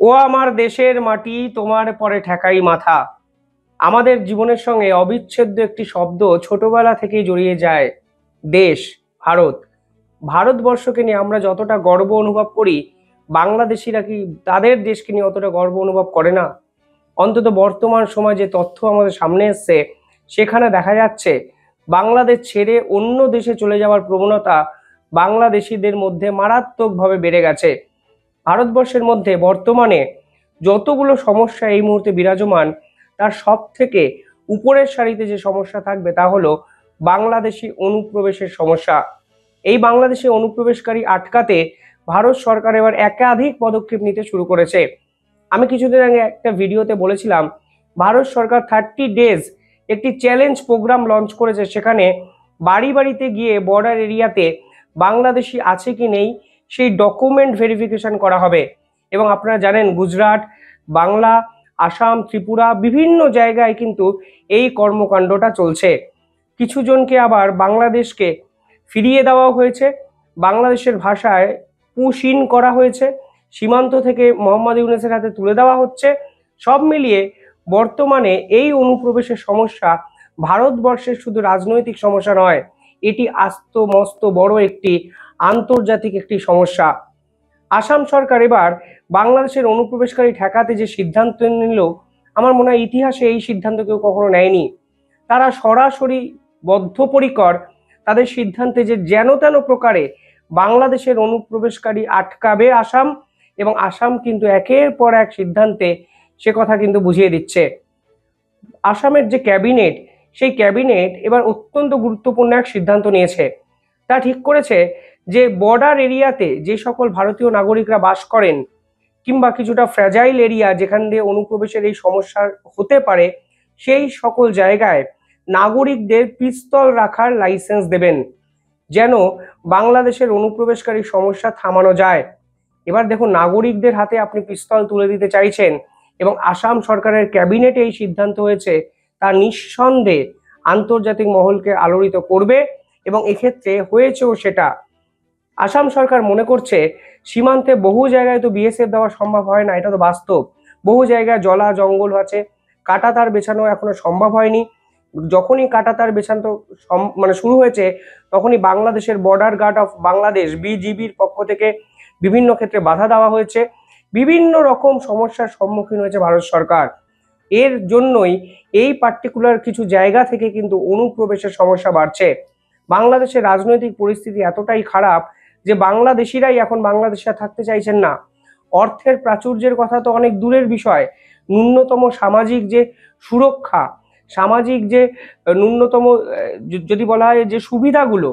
ও আমার দেশের মাটি তোমার পরে ঠেকাই মাথা। আমাদের জীবনের সঙ্গে অবিচ্ছেদ্য একটি শব্দ ছোটবেলা থেকেই জড়িয়ে যায়। দেশ, ভারত। ভারতবর্ষকে নিয়ে আমরা যতটা গর্ব অনুভব করি, বাংলাদেশিরা কি তাদের দেশকে নিয়ে অতটা গর্ব অনুভব করে না? অন্তত বর্তমান সময়ে যে তথ্য আমাদের সামনে এসছে, সেখানে দেখা যাচ্ছে বাংলাদেশ ছেড়ে অন্য দেশে চলে যাওয়ার প্রবণতা বাংলাদেশিদের মধ্যে মারাত্মকভাবে বেড়ে গেছে। ভারতবর্ষের মধ্যে বর্তমানে যতগুলো সমস্যা এই মুহূর্তে বিরাজমান, তার সব থেকে উপরের সারিতে যে সমস্যা থাকবে তা হলো বাংলাদেশি অনুপ্রবেশের সমস্যা। এই বাংলাদেশি অনুপ্রবেশকারী আটকাতে ভারত সরকার এবার একাধিক পদক্ষেপ নিতে শুরু করেছে। আমি কিছুদিন আগে একটা ভিডিওতে বলেছিলাম, ভারত সরকার 30 ডেজ একটি চ্যালেঞ্জ প্রোগ্রাম লঞ্চ করেছে। সেখানে বাড়ি বাড়িতে গিয়ে বর্ডার এরিয়াতে বাংলাদেশি আছে কি নেই সেই ডকুমেন্ট ভেরিফিকেশন করা হবে। এবং আপনারা জানেন, গুজরাট, বাংলা, আসাম, ত্রিপুরা বিভিন্ন জায়গায় কিন্তু এই কর্মকাণ্ডটা চলছে। কিছু জনকে আবার বাংলাদেশকে ফিরিয়ে দেওয়া হয়েছে, বাংলাদেশের ভাষায় পুশ ইন করা হয়েছে, সীমান্ত থেকে মোহাম্মদ ইউনূসের হাতে তুলে দেওয়া হচ্ছে। সব মিলিয়ে বর্তমানে এই অনুপ্রবেশের সমস্যা ভারতবর্ষের শুধু রাজনৈতিক সমস্যা নয়, এটি আস্ত মস্ত বড় একটি আন্তর্জাতিক একটি সমস্যা। আসাম সরকার এবার বাংলাদেশের অনুপ্রবেশকারী ঠেকাতে যে সিদ্ধান্ত নিল, আমার মনে হয় ইতিহাসে এই সিদ্ধান্ত কেউ কখনো নেয়নি। তারা সরাসরি বদ্ধপরিকর তাদের সিদ্ধান্তে যে যেন তেন প্রকারে বাংলাদেশের অনুপ্রবেশকারী আটকাবে আসাম, এবং আসাম কিন্তু একের পর এক সিদ্ধান্তে সে কথা কিন্তু বুঝিয়ে দিচ্ছে। আসামের যে ক্যাবিনেট, সেই ক্যাবিনেট এবার অত্যন্ত গুরুত্বপূর্ণ এক সিদ্ধান্ত নিয়েছে। তা ঠিক করেছে যে বর্ডার এরিয়াতে যে সকল ভারতীয় নাগরিকরা বাস করেন, কিংবা কিছুটা ফ্র্যাজাইল এরিয়া যেখান দিয়ে অনুপ্রবেশের এই সমস্যা হতে পারে, সেই সকল জায়গায় নাগরিকদের পিস্তল রাখার লাইসেন্স দেবেন, যেন বাংলাদেশের অনুপ্রবেশকারী সমস্যা থামানো যায়। এবার দেখুন, নাগরিকদের হাতে আপনি পিস্তল তুলে দিতে চাইছেন এবং আসাম সরকারের ক্যাবিনেটে এই সিদ্ধান্ত হয়েছে, তা নিঃসন্দেহে আন্তর্জাতিক মহলকে আলোড়িত করবে, এবং এক্ষেত্রে হয়েছেও সেটা। আসাম সরকার মনে করছে সীমান্তে বহু জায়গায় তো বিএসএফ দেওয়া সম্ভব হয় না, এটা তো বাস্তব। বহু জায়গায় জলা জঙ্গল আছে, কাঁটাতার বেছানো এখনো সম্ভব হয়নি। যখনই কাঁটাতার বেছানো শুরু হয়েছে, তখনই বাংলাদেশের বর্ডার গার্ড অফ বাংলাদেশ বিজিবির পক্ষ থেকে বিভিন্ন ক্ষেত্রে বাধা দেওয়া হয়েছে। বিভিন্ন রকম সমস্যার সম্মুখীন হয়েছে ভারত সরকার। এর জন্যই এই পার্টিকুলার কিছু জায়গা থেকে কিন্তু অনুপ্রবেশের সমস্যা বাড়ছে। বাংলাদেশের রাজনৈতিক পরিস্থিতি এতটাই খারাপ যে বাংলাদেশিরাই এখন বাংলাদেশে থাকতে চাইছেন না। অর্থের প্রাচুর্যের কথা তো অনেক দূরের বিষয়, ন্যূনতম সামাজিক যে সুরক্ষা, সামাজিক যে ন্যূনতম যদি বলা হয় যে সুবিধাগুলো,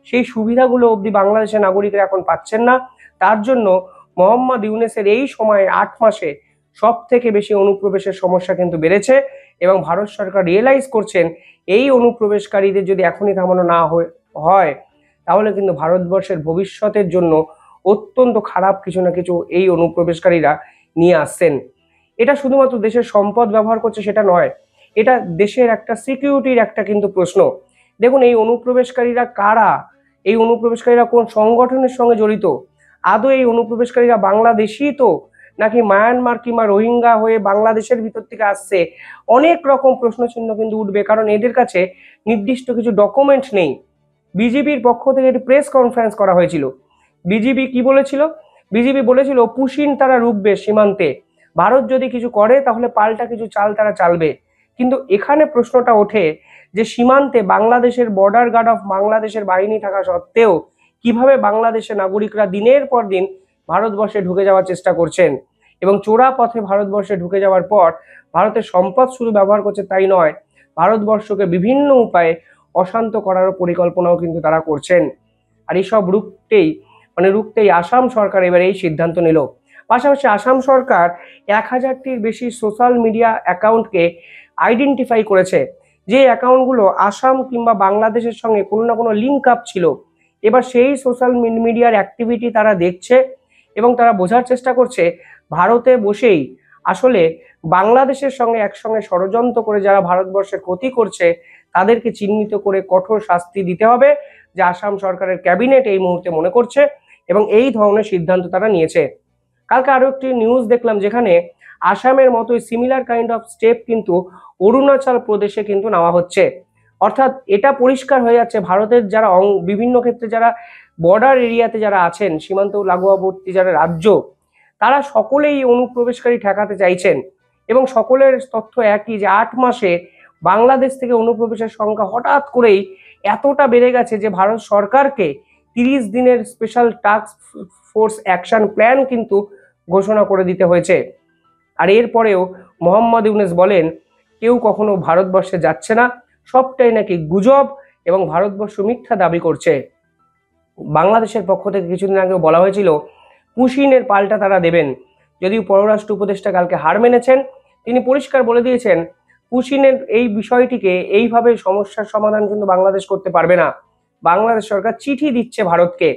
সেই সুবিধাগুলো অবধি বাংলাদেশের নাগরিকরা এখন পাচ্ছেন না। তার জন্য মোহাম্মদ ইউনূসের এই সময়ে 8 মাসে সব থেকে বেশি অনুপ্রবেশের সমস্যা কিন্তু বেড়েছে, এবং ভারত সরকার রিয়েলাইজ করছেন এই অনুপ্রবেশকারীদের যদি এখনই থামানো না হয়, তাহলে কিন্তু ভারতবর্ষের ভবিষ্যতের জন্য অত্যন্ত খারাপ কিছু না কিছু এই অনুপ্রবেশকারীরা নিয়ে আসছেন। এটা শুধুমাত্র দেশের সম্পদ ব্যবহার করছে সেটা নয়, এটা দেশের একটা সিকিউরিটির একটা কিন্তু প্রশ্ন। দেখুন, এই অনুপ্রবেশকারীরা কারা, এই অনুপ্রবেশকারীরা কোন সংগঠনের সঙ্গে জড়িত, আদৌ এই অনুপ্রবেশকারীরা বাংলাদেশি তো, নাকি মায়ানমার কিংবা রোহিঙ্গা হয়ে বাংলাদেশের ভিতর থেকে আসছে, অনেক রকম প্রশ্নচিহ্ন কিন্তু উঠবে, কারণ এদের কাছে নির্দিষ্ট কিছু ডকুমেন্ট নেই। বিজেপির পক্ষ থেকে একটি প্রেস কনফারেন্স করা হয়েছিল। বিজেপি কি বলেছিল? বিজেপি বলেছিল পুশিন তারা রুখবে সীমান্তে, ভারত যদি কিছু করে তাহলে পাল্টা কিছু চাল তারা চালবে। কিন্তু এখানে প্রশ্নটা ওঠে যে সীমান্তে বাংলাদেশের বর্ডার গার্ড অফ বাংলাদেশের বাহিনী থাকা সত্ত্বেও কিভাবে বাংলাদেশের নাগরিকরা দিনের পর দিন ভারতবর্ষে ঢুকে যাওয়ার চেষ্টা করছেন, এবং চোরা পথে ভারতবর্ষে ঢুকে যাওয়ার পর ভারতের সম্পদ শুধু ব্যবহার করছে তাই নয়, ভারতবর্ষকে বিভিন্ন উপায়ে অশান্ত করার পরিকল্পনাও কিন্তু তারা করছেন। আর এইসব রুখতেই আসাম সরকার এবার এই সিদ্ধান্ত নিল। পাশাপাশি আসাম সরকার 1000টির বেশি সোশ্যাল মিডিয়া অ্যাকাউন্টকে আইডেন্টিফাই করেছে, যে অ্যাকাউন্টগুলো আসাম কিংবা বাংলাদেশের সঙ্গে কোনো না কোনো লিঙ্ক আপ ছিল। এবার সেই সোশ্যাল মিডিয়ার অ্যাক্টিভিটি তারা দেখছে, এবং তারা বোঝার চেষ্টা করছে ভারতে বসেই আসলে বাংলাদেশের সঙ্গে একসঙ্গে ষড়যন্ত্র করে যারা ভারতবর্ষের ক্ষতি করছে তাদেরকে চিহ্নিত করে কঠোর শাস্তি দিতে হবে, যা আসাম সরকারের ক্যাবিনেট এই মুহূর্তে মনে করছে, এবং এই ধরনের সিদ্ধান্ত তারা নিয়েছে। কালকে আরো একটি নিউজ দেখলাম যেখানে আসামের মতোই সিমিলার কাইন্ড অফ স্টেপ কিন্তু অরুণাচল প্রদেশে কিন্তু নেওয়া হচ্ছে। অর্থাৎ এটা পরিষ্কার হয়ে যাচ্ছে ভারতের যারা বিভিন্ন ক্ষেত্রে যারা বর্ডার এরিয়াতে যারা আছেন, সীমান্ত লাগোয়াবর্তী যারা রাজ্য, তারা সকলেই অনুপ্রবেশকারী ঠেকাতে চাইছেন এবং সকলের তথ্য একই যে 8 মাসে বাংলাদেশ থেকে অনুপ্রবেশের সংখ্যা হঠাৎ করেই এতটা বেড়ে গেছে যে ভারত সরকারকে 30 দিনের special task force action plan কিন্তু ঘোষণা করে দিতে হয়েছে। আর এরপরেও মোহাম্মদ ইউনূস বলেন কেউ কখনো ভারতবর্ষে যাচ্ছে না, সবটাই নাকি গুজব এবং ভারতবর্ষ মিথ্যা দাবি করছে। বাংলাদেশের পক্ষ থেকে কিছুদিন আগেও বলা হয়েছিল পুশিনের পাল্টা তারা দেবেন, যদিও পররাষ্ট্র উপদেষ্টা কালকে হার মেনেছেন। তিনি পরিষ্কার বলে দিয়েছেন পুশিনের এই বিষয়টিকে এইভাবে সমস্যার সমাধান কিন্তু বাংলাদেশ করতে পারবে না। বাংলাদেশ সরকার চিঠি দিচ্ছে ভারতকে,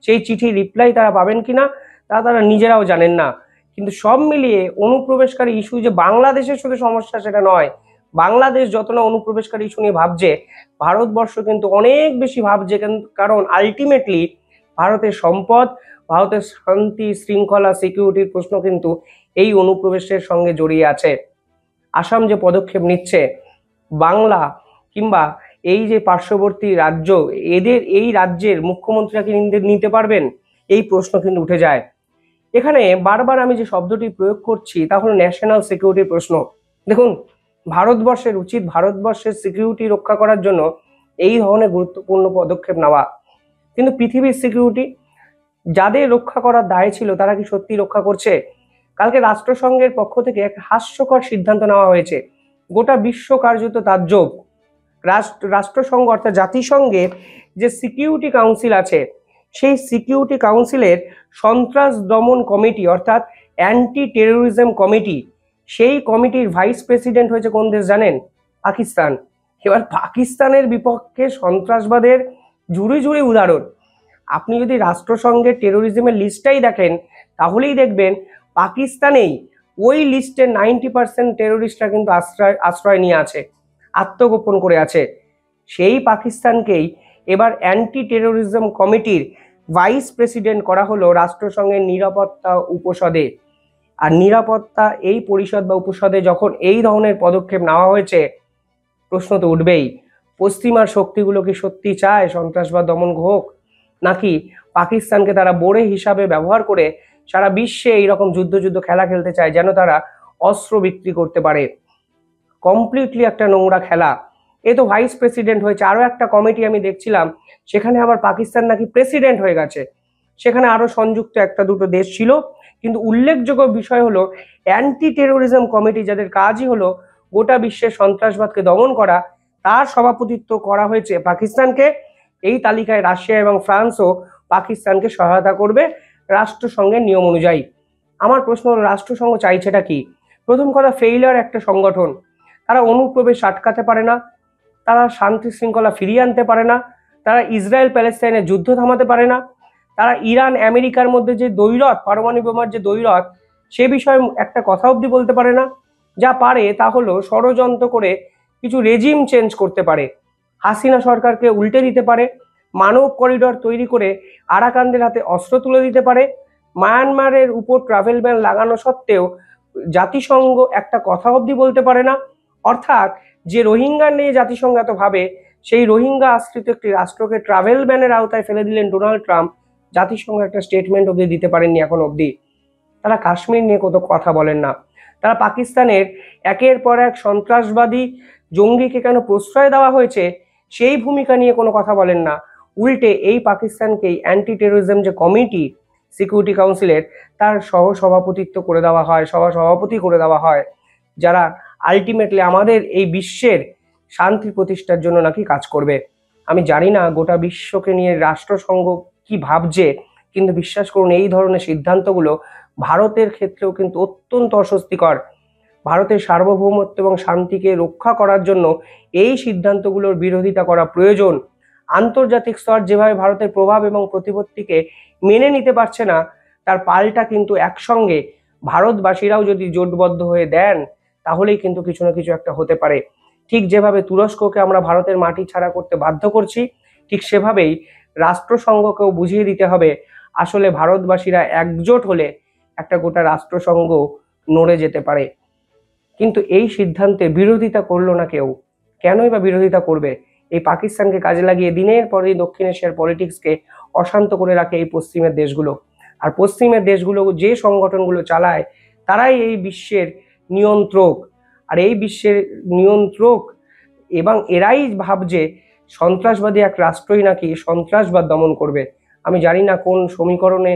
সেই চিঠি রিপ্লাই তারা পাবেন কিনা তা তারা নিজেরাও জানেন না। কিন্তু সব মিলিয়ে অনুপ্রবেশকারী ইস্যু যে বাংলাদেশের শুধু সমস্যা সেটা নয়, বাংলাদেশ যত না অনুপ্রবেশকারী ইস্যু নিয়ে ভাবছে, ভারতবর্ষ কিন্তু অনেক বেশি ভাবছে। কারণ আলটিমেটলি ভারতের সম্পদ, ভারতের শান্তি শৃঙ্খলা সিকিউরিটির প্রশ্ন কিন্তু এই অনুপ্রবেশের সঙ্গে জড়িয়ে আছে। আসাম যে পদক্ষেপ নিচ্ছে, বাংলা কিংবা এই যে পার্শ্ববর্তী রাজ্য, এদের এই রাজ্যের মুখ্যমন্ত্রীরা কি নিতে পারবেন, এই প্রশ্ন কিন্তু উঠে যায়। এখানে বারবার আমি যে শব্দটি প্রয়োগ করছি তা হলো ন্যাশনাল সিকিউরিটির প্রশ্ন। দেখুন, ভারতবর্ষের উচিত ভারতবর্ষের সিকিউরিটি রক্ষা করার জন্য এই ধরনের গুরুত্বপূর্ণ পদক্ষেপ নেওয়া, কিন্তু পৃথিবীর সিকিউরিটি যাদের রক্ষা করার দায় ছিল তারা কি সত্যি রক্ষা করছে? কালকে রাষ্ট্রসংঘের পক্ষ থেকে এক হাস্যকর সিদ্ধান্ত নেওয়া হয়েছে। গোটা বিশ্ব কার্যত তাজ্জব। রাষ্ট্রসংঘ অর্থাৎ জাতিসংঘের যে সিকিউরিটি কাউন্সিল আছে, সেই সিকিউরিটি কাউন্সিলের সন্ত্রাস দমন কমিটি অর্থাৎ অ্যান্টি টেরোরিজম কমিটি, সেই কমিটির ভাইস প্রেসিডেন্ট হয়েছে কোন দেশ জানেন? পাকিস্তান। এবার পাকিস্তানের বিপক্ষে সন্ত্রাসবাদের ঝুড়ি ঝুড়ি উদাহরণ। আপনি যদি রাষ্ট্রসংঘের টেরোরিজমের লিস্টটাই দেখেন তাহলেই দেখবেন পাকিস্তানেই ওই লিস্টের 90% টেরোরিস্টরা কিন্তু আশ্রয় নিয়ে আছে, আত্মগোপন করে আছে। সেই পাকিস্তানকেই এবার অ্যান্টি টেরোরিজম কমিটির ভাইস প্রেসিডেন্ট করা হলো রাষ্ট্রসংঘের নিরাপত্তা উপসদে। আর নিরাপত্তা এই পরিষদ বা উপসদে যখন এই ধরনের পদক্ষেপ নেওয়া হয়েছে, প্রশ্ন তো উঠবেই, পশ্চিমার শক্তিগুলো কি সত্যি চায় সন্ত্রাসবাদ দমন হোক, নাকি পাকিস্তানকে তারা বোড়ে হিসাবে ব্যবহার করে সারা বিশ্বে এইরকম যুদ্ধ খেলা খেলতে চায় যেন তারা অস্ত্র বিক্রি করতে পারে? কমপ্লিটলি একটা নোংরা খেলা। এ তো ভাইস প্রেসিডেন্ট হয়েছে, আরো একটা কমিটি আমি দেখছিলাম সেখানে আবার পাকিস্তান নাকি প্রেসিডেন্ট হয়ে গেছে। সেখানে আরো সংযুক্ত একটা দুটো দেশ ছিল, কিন্তু উল্লেখযোগ্য বিষয় হলো অ্যান্টি টেরোরিজম কমিটি, যাদের কাজই হলো গোটা বিশ্বের সন্ত্রাসবাদকে দমন করা, তার সভাপতিত্ব করা হয়েছে পাকিস্তানকে। এই তালিকায় রাশিয়া এবং ফ্রান্সও পাকিস্তানকে সহায়তা করবে রাষ্ট্রসংঘের নিয়ম অনুযায়ী। আমার প্রশ্ন হলো রাষ্ট্রসংঘ চাইছেটা কি? প্রথম কথা, ফেইলার একটা সংগঠন, তারা অনুপ্রবেশ আটকাতে পারে না, তারা শান্তি শৃঙ্খলা ফিরিয়ে আনতে পারে না, তারা ইসরায়েল প্যালেস্তাইনের যুদ্ধ থামাতে পারে না, তারা ইরান আমেরিকার মধ্যে যে দ্বৈরথ, পারমাণবিক বোমার যে দ্বৈরথ, সে বিষয়ে একটা কথা অবধি বলতে পারে না। যা পারে তা হলো ষড়যন্ত্র করে কিছু রেজিম চেঞ্জ করতে পারে, হাসিনা সরকারকে উল্টে দিতে পারে, মানব করিডর তৈরি করে আরাকানদের হাতে অস্ত্র তুলে দিতে পারে। মায়ানমারের উপর ট্রাভেল ব্যান লাগানো সত্ত্বেও জাতিসংঘ একটা কথা অবধি বলতে পারে না। অর্থাৎ যে রোহিঙ্গা নিয়ে জাতিসংঘ এত ভাবে, সেই রোহিঙ্গা আশ্রিত একটি রাষ্ট্রকে ট্রাভেল ব্যানের আওতায় ফেলে দিলেন ডোনাল্ড ট্রাম্প, জাতিসংঘ একটা স্টেটমেন্ট অবধি দিতে পারেননি এখন অবধি। তারা কাশ্মীর নিয়ে কত কথা বলেন না, তারা পাকিস্তানের একের পর এক সন্ত্রাসবাদী জঙ্গিকে কেন প্রশ্রয় দেওয়া হয়েছে সেই ভূমিকা নিয়ে কোনো কথা বলেন না। উল্টে এই পাকিস্তানকেই অ্যান্টি টেরোরিজম যে কমিটি সিকিউরিটি কাউন্সিলের, তার সভাপতিত্ব করে দেওয়া হয়, সভাপতি করে দেওয়া হয়, যারা আলটিমেটলি আমাদের এই বিশ্বের শান্তি প্রতিষ্ঠার জন্য নাকি কাজ করবে। আমি জানি না গোটা বিশ্বকে নিয়ে রাষ্ট্রসংঘ কি ভাবছে, কিন্তু বিশ্বাস করুন এই ধরনের সিদ্ধান্তগুলো ভারতের ক্ষেত্রেও কিন্তু অত্যন্ত অস্বস্তিকর। ভারতের সার্বভৌমত্ব এবং শান্তিকে রক্ষা করার জন্য এই সিদ্ধান্তগুলোর বিরোধিতা করা প্রয়োজন। আন্তর্জাতিক স্তর যেভাবে ভারতের প্রভাব এবং প্রতিপত্তিকে মেনে নিতে পারছে না, তার পাল্টা কিন্তু একসঙ্গে ভারতবাসীরাও যদি জোটবদ্ধ হয়ে দেন তাহলেই কিন্তু কিছু না কিছু একটা হতে পারে। ঠিক যেভাবে তুরস্ককে আমরা ভারতের মাটি ছাড়া করতে বাধ্য করছি, ঠিক সেভাবেই রাষ্ট্রসংঘকেও বুঝিয়ে দিতে হবে আসলে ভারতবাসীরা একজোট হলে একটা গোটা রাষ্ট্রসংঘ নড়ে যেতে পারে। কিন্তু এই সিদ্ধান্তে বিরোধিতা করলো না কেউ। কেনই বা বিরোধিতা করবে? এই পাকিস্তানকে কাজে লাগিয়ে দিনের পর দিন দক্ষিণ এশিয়ার পলিটিক্সকে অশান্ত করে রাখে এই পশ্চিমের দেশগুলো। আর পশ্চিমের দেশগুলো যে সংগঠনগুলো চালায় তারাই এই বিশ্বের নিয়ন্ত্রক। আর এই বিশ্বের নিয়ন্ত্রক এবং এরাই ভাবছে সন্ত্রাসবাদী এক রাষ্ট্রই নাকি সন্ত্রাসবাদ দমন করবে। আমি জানি না কোন সমীকরণে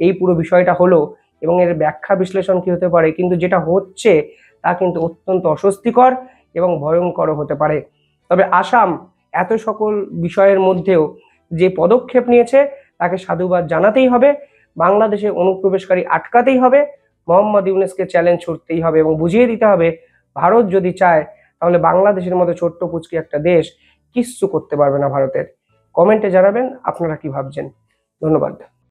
এই পুরো বিষয়টা হলো এবং এর ব্যাখ্যা বিশ্লেষণ কি হতে পারে, কিন্তু যেটা হচ্ছে তা কিন্তু অত্যন্ত অস্বস্তিকর এবং ভয়ঙ্কর হতে পারে। তবে আসাম এত সকল বিষয়ের মধ্যেও যে পদক্ষেপ নিয়েছে তাকে সাধুবাদ জানাতেই হবে। বাংলাদেশে অনুপ্রবেশকারী আটকাতেই হবে, মোহাম্মদ ইউনূসকে চ্যালেঞ্জ ছুড়তেই হবে এবং বুঝিয়ে দিতে হবে ভারত যদি চায় তাহলে বাংলাদেশের মতো ছোট্ট পুচকি একটা দেশ কিচ্ছু করতে পারবে না ভারতের। কমেন্টে জানাবেন আপনারা কি ভাবছেন। ধন্যবাদ।